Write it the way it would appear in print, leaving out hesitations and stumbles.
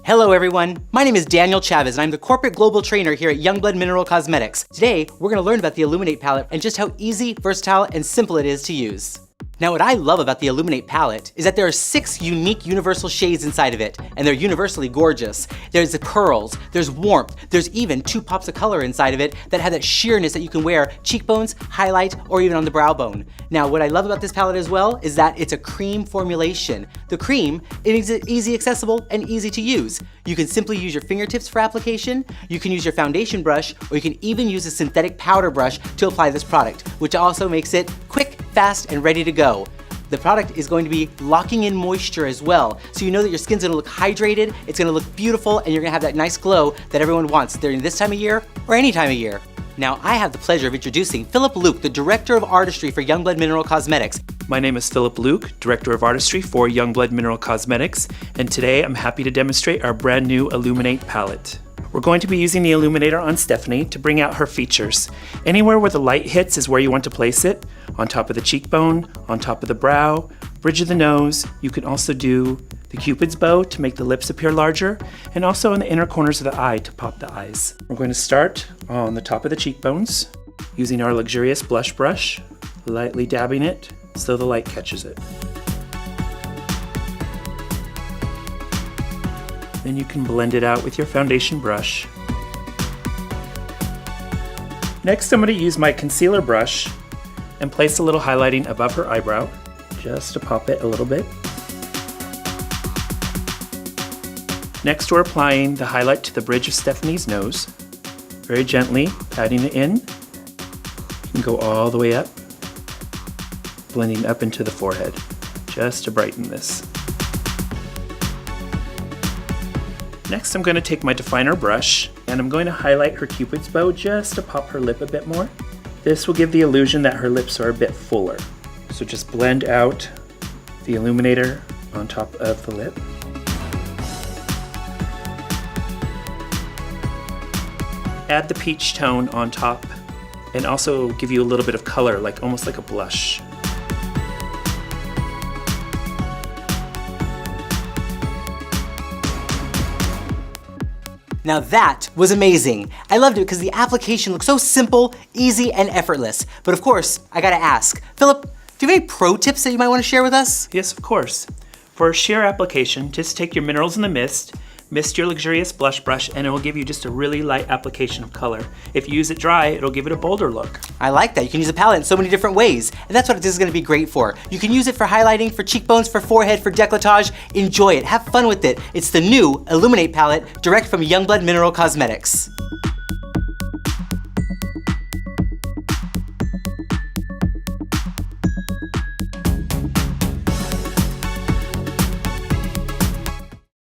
Hello everyone, my name is Daniel Chavez and I'm the Corporate Global Trainer here at Youngblood Mineral Cosmetics. Today, we're going to learn about the Illuminate palette and just how easy, versatile, and simple it is to use. Now what I love about the Illuminate palette is that there are 6 unique universal shades inside of it, and they're universally gorgeous. There's the curls, there's warmth, there's even 2 pops of color inside of it that have that sheerness that you can wear cheekbones, highlight, or even on the brow bone. Now what I love about this palette as well is that it's a cream formulation. The cream is easy accessible and easy to use. You can simply use your fingertips for application, you can use your foundation brush, or you can even use a synthetic powder brush to apply this product, which also makes it quick, fast, and ready to go. The product is going to be locking in moisture as well, so you know that your skin's gonna look hydrated, it's gonna look beautiful, and you're gonna have that nice glow that everyone wants during this time of year or any time of year. Now, I have the pleasure of introducing Philip Luke, the Director of Artistry for Youngblood Mineral Cosmetics. My name is Philip Luke, Director of Artistry for Youngblood Mineral Cosmetics, and today I'm happy to demonstrate our brand new Illuminate palette. We're going to be using the illuminator on Stephanie to bring out her features. Anywhere where the light hits is where you want to place it. On top of the cheekbone, on top of the brow, bridge of the nose. You can also do the Cupid's bow to make the lips appear larger, and also in the inner corners of the eye to pop the eyes. We're going to start on the top of the cheekbones using our luxurious blush brush, lightly dabbing it so the light catches it. Then you can blend it out with your foundation brush. Next, I'm going to use my concealer brush and place a little highlighting above her eyebrow, just to pop it a little bit. Next, we're applying the highlight to the bridge of Stephanie's nose, very gently patting it in. You can go all the way up, blending up into the forehead, just to brighten this. Next, I'm going to take my definer brush and I'm going to highlight her Cupid's bow just to pop her lip a bit more. This will give the illusion that her lips are a bit fuller. So just blend out the illuminator on top of the lip. Add the peach tone on top and also give you a little bit of color, like almost like a blush. Now that was amazing. I loved it because the application looked so simple, easy, and effortless. But of course, I gotta ask, Philip, do you have any pro tips that you might want to share with us? Yes, of course. For a sheer application, just take your minerals in the mist your luxurious blush brush, and it will give you just a really light application of color. If you use it dry, it'll give it a bolder look. I like that. You can use a palette in so many different ways, and that's what this is going to be great for. You can use it for highlighting, for cheekbones, for forehead, for décolletage. Enjoy it. Have fun with it. It's the new Illuminate palette, direct from Youngblood Mineral Cosmetics.